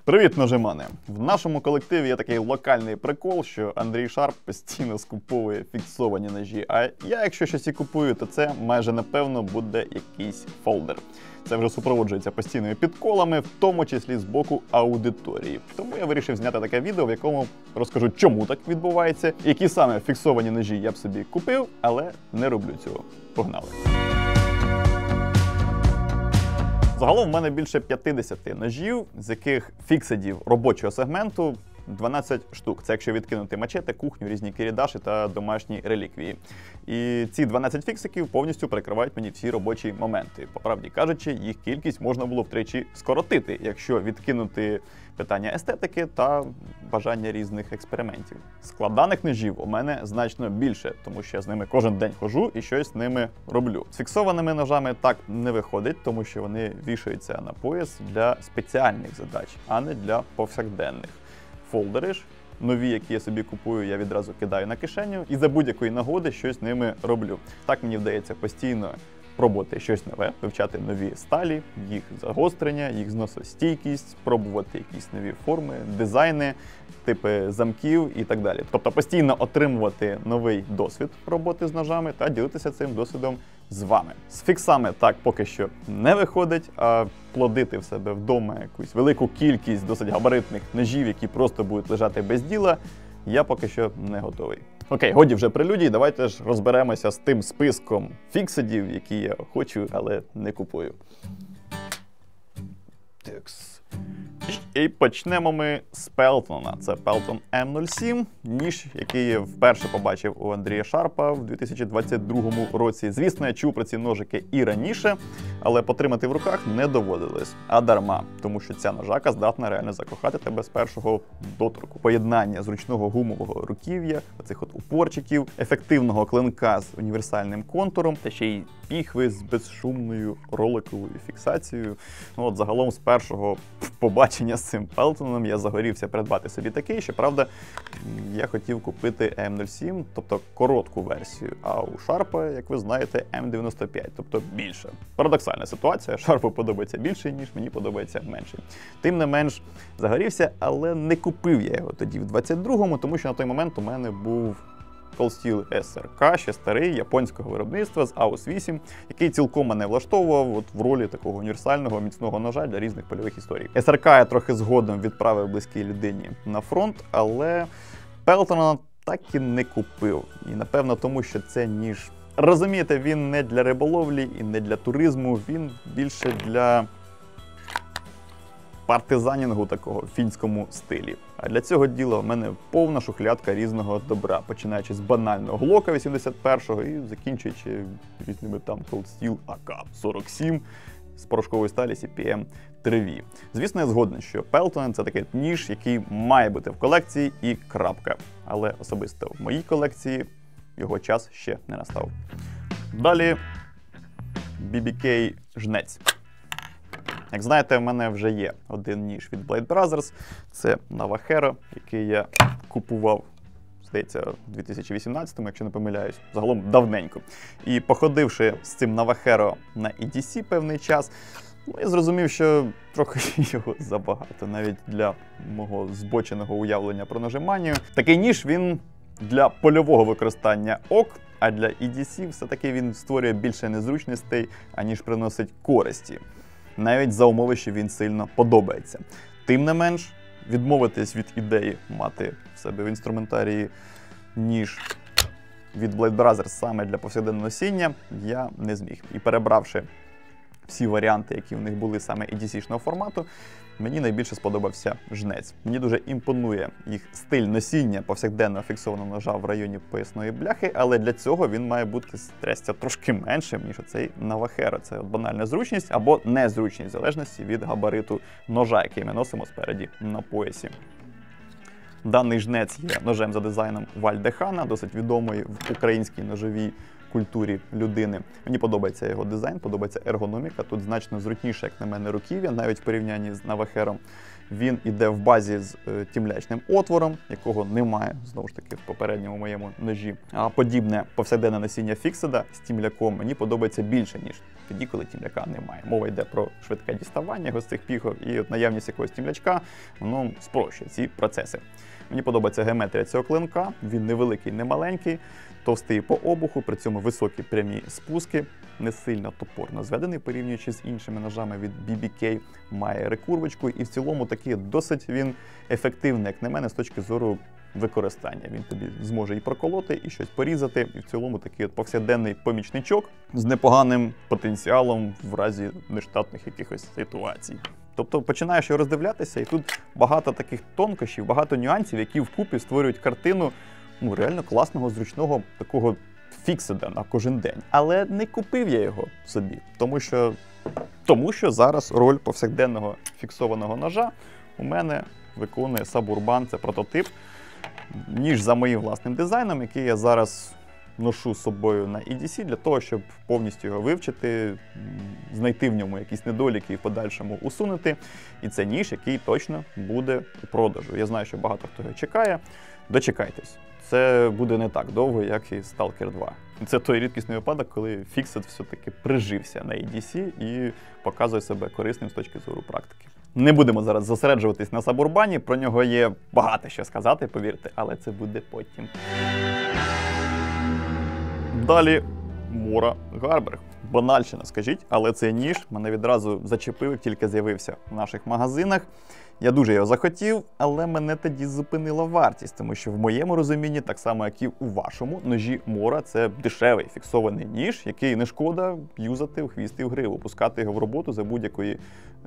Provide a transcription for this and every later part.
Привіт, ножемани! В нашому колективі є такий локальний прикол, що Андрій Шарп постійно скуповує фіксовані ножі. А я, якщо щось і купую, то це майже напевно буде якийсь фолдер. Це вже супроводжується постійними підколами, в тому числі з боку аудиторії. Тому я вирішив зняти таке відео, в якому розкажу, чому так відбувається, які саме фіксовані ножі я б собі купив, але не роблю цього. Погнали! Загалом в мене більше 50 ножів, з яких фікседів робочого сегменту 12 штук. Це якщо відкинути мачете, кухню, різні кірідаші та домашні реліквії. І ці 12 фіксиків повністю перекривають мені всі робочі моменти. По правді кажучи, їх кількість можна було втричі скоротити, якщо відкинути питання естетики та бажання різних експериментів. Складаних ножів у мене значно більше, тому що я з ними кожен день ходжу і щось з ними роблю. З фіксованими ножами так не виходить, тому що вони вішаються на пояс для спеціальних задач, а не для повсякденних. Фолдери ж, нові, які я собі купую, я відразу кидаю на кишеню і за будь-якої нагоди щось ними роблю. Так мені вдається постійно пробувати щось нове, вивчати нові сталі, їх загострення, їх зносостійкість, пробувати якісь нові форми, дизайни, типи замків і так далі. Тобто постійно отримувати новий досвід роботи з ножами та ділитися цим досвідом з вами. З фіксами так поки що не виходить, а плодити в себе вдома якусь велику кількість досить габаритних ножів, які просто будуть лежати без діла, я поки що не готовий. Окей, годі вже прелюдій, давайте ж розберемося з тим списком фіксидів, які я хочу, але не купую. Текс. І почнемо ми з Pelton. Це Pelton M07, ніж, який я вперше побачив у Андрія Шарпа в 2022 році. Звісно, я чув про ці ножики і раніше, але потримати в руках не доводилось. А дарма, тому що ця ножака здатна реально закохати тебе з першого доторку. Поєднання зручного гумового руків'я, оцих от упорчиків, ефективного клинка з універсальним контуром, та ще й піхви з безшумною роликовою фіксацією. Ну от загалом з першого побачення з цим Pelton я загорівся придбати собі такий. Щоправда, я хотів купити М07, тобто коротку версію, а у Шарпа, як ви знаєте, М95, тобто більше. Парадоксальна ситуація, Шарпу подобається більший, ніж мені подобається менший. Тим не менш, загорівся, але не купив я його тоді в 22-му, тому що на той момент у мене був Cold Steel SRK, ще старий, японського виробництва з AUS 8, який цілком мене влаштовував от в ролі такого універсального міцного ножа для різних польових історій. SRK я трохи згодом відправив близькій людині на фронт, але Pelton так і не купив. І напевно тому, що це ніж, розумієте, він не для риболовлі і не для туризму, він більше для партизанінгу такого в фінському стилі. А для цього діла в мене повна шухлядка різного добра, починаючи з банального глока 81-го і закінчуючи різними там Cold Steel AK-47 з порошкової сталі CPM 3V. Звісно, я згоден, що Pelton – це такий ніж, який має бути в колекції і крапка. Але особисто в моїй колекції його час ще не настав. Далі BBK Жнець. Як знаєте, в мене вже є один ніж від Blade Brothers. Це Navajo, який я купував, здається, у 2018-му, якщо не помиляюсь. Загалом давненько. І походивши з цим Navajo на EDC певний час, я зрозумів, що трохи його забагато, навіть для мого збоченого уявлення про ножеманію. Такий ніж, він для польового використання ок, а для EDC все-таки він створює більше незручностей, аніж приносить користі. Навіть за умови, що він сильно подобається. Тим не менш, відмовитись від ідеї мати в себе в інструментарії ніж від Blade Brothers саме для повсякденного носіння я не зміг. І перебравши всі варіанти, які в них були саме EDC-шного формату, мені найбільше сподобався Жнець. Мені дуже імпонує їх стиль носіння повсякденного фіксованого ножа в районі поясної бляхи, але для цього він має бути, трястя, трошки меншим, ніж оцей Navajo. Це банальна зручність або незручність, в залежності від габариту ножа, який ми носимо спереді на поясі. Даний Жнець є ножем за дизайном Вальдехана, досить відомої в українській ножовій культурі людини. Мені подобається його дизайн, подобається ергономіка. Тут значно зручніше, як на мене, руків'я, навіть в порівнянні з Navajo. Він іде в базі з тімлячним отвором, якого немає, знову ж таки, в попередньому моєму ножі. А подібне повсякденне носіння фікседа з тімляком мені подобається більше, ніж тоді, коли тімляка немає. Мова йде про швидке діставання його з цих піхов, і от наявність якогось тімлячка, воно спрощує ці процеси. Мені подобається геометрія цього клинка, він невеликий, не маленький, товстий по обуху, при цьому високі прямі спуски, не сильно топорно зведений, порівнюючи з іншими ножами від BBK, має рекурвочку і в цілому такий досить він ефективний, як на мене, з точки зору використання. Він тобі зможе і проколоти, і щось порізати, і в цілому такий от повсякденний помічничок з непоганим потенціалом в разі нештатних якихось ситуацій. Тобто починаєш його роздивлятися, і тут багато таких тонкощів, багато нюансів, які вкупі створюють картину реально класного, зручного такого фікседа на кожен день. Але не купив я його собі, тому що зараз роль повсякденного фіксованого ножа у мене виконує Suburban, це прототип, ніж за моїм власним дизайном, який я зараз ношу з собою на EDC для того, щоб повністю його вивчити, знайти в ньому якісь недоліки і в подальшому усунути. І це ніж, який точно буде у продажу. Я знаю, що багато хто його чекає. Дочекайтесь. Це буде не так довго, як і Stalker 2. Це той рідкісний випадок, коли фіксет все-таки прижився на EDC і показує себе корисним з точки зору практики. Не будемо зараз зосереджуватись на Suburban, про нього є багато що сказати, повірте, але це буде потім. Далі Мора Гарберг. Банальщина, скажіть, але цей ніж мене відразу зачепив, як тільки з'явився в наших магазинах. Я дуже його захотів, але мене тоді зупинила вартість, тому що в моєму розумінні, так само як і у вашому, ножі Мора – це дешевий фіксований ніж, який не шкода юзати в хвіст і в гриву, пускати його в роботу за будь-якої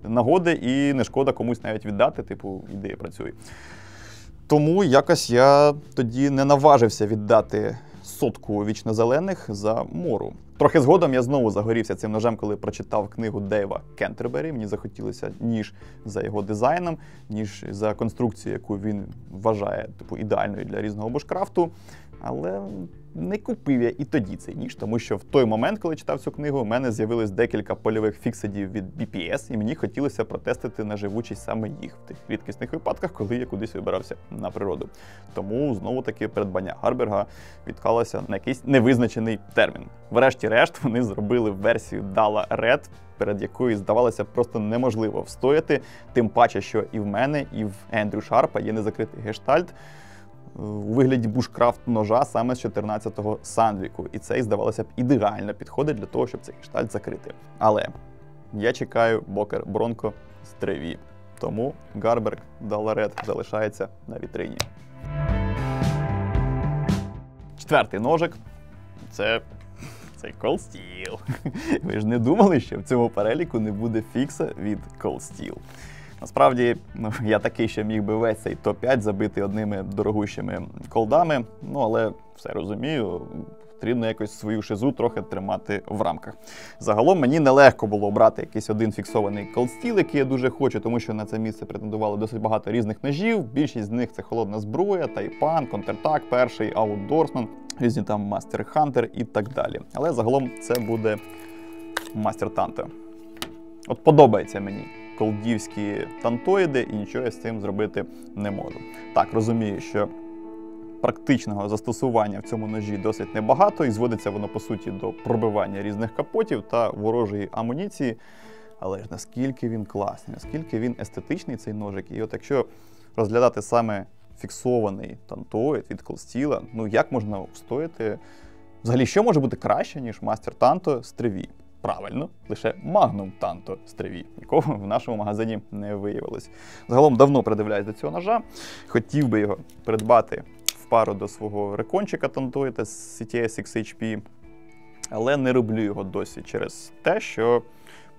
нагоди і не шкода комусь навіть віддати, типу, іди, працюй. Тому якось я тоді не наважився віддати сотку вічнозелених за Мору. Трохи згодом я знову загорівся цим ножем, коли прочитав книгу Дейва Кентербері. Мені захотілося ніж за його дизайном, ніж за конструкцію, яку він вважає ідеальною для різного бушкрафту. Але не купив я і тоді цей ніж, тому що в той момент, коли читав цю книгу, у мене з'явилось декілька польових фікседів від BPS, і мені хотілося протестити на живучість саме їх в тих рідкісних випадках, коли я кудись вибирався на природу. Тому, знову-таки, придбання Гарберга відклалося на якийсь невизначений термін. Врешті-решт, вони зробили версію Dala Red, перед якою, здавалося, просто неможливо встояти, тим паче, що і в мене, і в Ендрю Шарпа є незакритий гештальт у вигляді бушкрафт-ножа саме з 14-го Сандвіку. І цей, здавалося б, ідеально підходить для того, щоб цей гештальт закрити. Але я чекаю Бокер Бронко з Треві. Тому Гарберг Dala Red залишається на вітрині. Четвертий ножик – це Cold Steel. Ви ж не думали, що в цьому переліку не буде фікса від Cold Steel. Насправді, я такий, що міг би весь цей топ-5 забити одними дорогущими колдами, але все розумію, потрібно якось свою шизу трохи тримати в рамках. Загалом мені нелегко було обрати якийсь один фіксований Cold Steel, який я дуже хочу, тому що на це місце претендувало досить багато різних ножів, більшість з них це холодна зброя, Тайпан, Контратак перший, Outdoorsman, різні там Мастер Хантер і так далі. Але загалом це буде Мастер Танто. От подобається мені колдівські тантоїди, і нічого я з цим зробити не можу. Так, розумію, що практичного застосування в цьому ножі досить небагато, і зводиться воно, по суті, до пробивання різних капотів та ворожої амуніції. Але ж наскільки він класний, наскільки він естетичний, цей ножик. І от якщо розглядати саме фіксований тантоїд від Cold Steel, як можна встояти? Взагалі, що може бути краще, ніж Мастер Танто з Треві? Правильно, лише Magnum Tanto з Треві, якого в нашому магазині не виявилось. Загалом давно придивляюсь до цього ножа, хотів би його придбати в пару до свого рекончика тантоїда з CTS XHP, але не роблю його досі через те, що,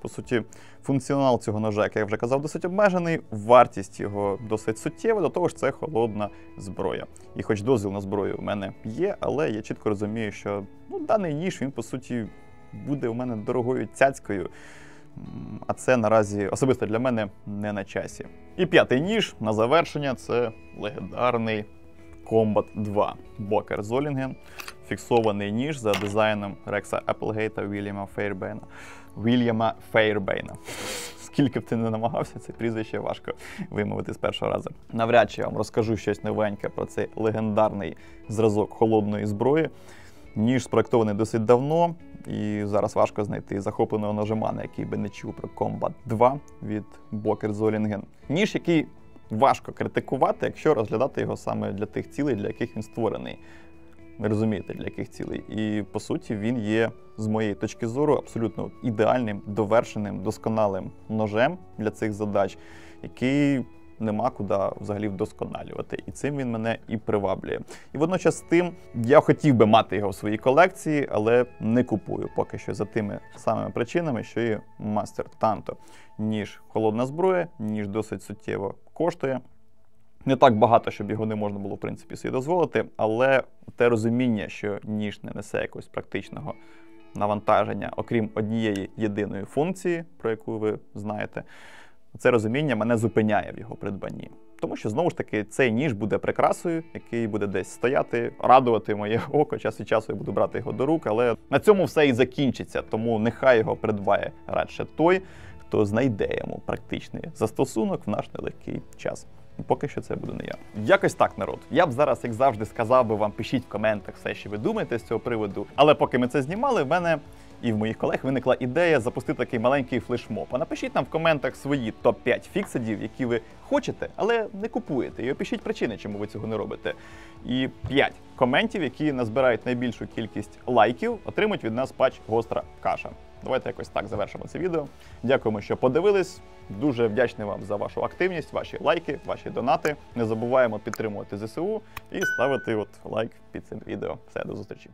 по суті, функціонал цього ножа, як я вже казав, досить обмежений, вартість його досить суттєва, до того ж це холодна зброя. І хоч дозвіл на зброю у мене є, але я чітко розумію, що даний ніж, він, по суті, буде у мене дорогою цяцькою, а це наразі особисто для мене не на часі. І п'ятий ніж на завершення – це легендарний Combat 2 Бокер Золінген. Фіксований ніж за дизайном Рекса Еплгейта Вільяма Фейрбейна. скільки б ти не намагався, це прізвище важко вимовити з першого разу. Навряд чи я вам розкажу щось новеньке про цей легендарний зразок холодної зброї. Ніж спроектований досить давно, і зараз важко знайти захопленого ножемана, який би не чув про Combat 2 від Boker Zollingen. Ніж, який важко критикувати, якщо розглядати його саме для тих цілей, для яких він створений. Ви розумієте, для яких цілей. І, по суті, він є, з моєї точки зору, абсолютно ідеальним, довершеним, досконалим ножем для цих задач, який нема куди взагалі вдосконалювати. І цим він мене і приваблює. І водночас з тим, я хотів би мати його в своїй колекції, але не купую поки що за тими самими причинами, що і Master Tanto. Ніж холодна зброя, ніж досить суттєво коштує. Не так багато, щоб його не можна було, в принципі, собі дозволити, але те розуміння, що ніж не несе якогось практичного навантаження, окрім однієї єдиної функції, про яку ви знаєте, це розуміння мене зупиняє в його придбанні. Тому що, знову ж таки, цей ніж буде прикрасою, який буде десь стояти, радувати моє око. Час від часу я буду брати його до рук, але на цьому все і закінчиться. Тому нехай його придбає радше той, хто знайде йому практичний застосунок в наш нелегкий час. Поки що це буде не я. Якось так, народ. Я б зараз, як завжди, сказав би вам, пишіть в коментах все, що ви думаєте з цього приводу. Але поки ми це знімали, в мене і в моїх колег виникла ідея запустити такий маленький флешмоб. А напишіть нам в коментах свої топ-5 фіксидів, які ви хочете, але не купуєте. І опишіть причини, чому ви цього не робите. І 5 коментів, які назбирають найбільшу кількість лайків, отримують від нас патч «Гостра каша». Давайте якось так завершимо це відео. Дякуємо, що подивились. Дуже вдячний вам за вашу активність, ваші лайки, ваші донати. Не забуваємо підтримувати ЗСУ і ставити лайк під цим відео. Все, до зустрічі.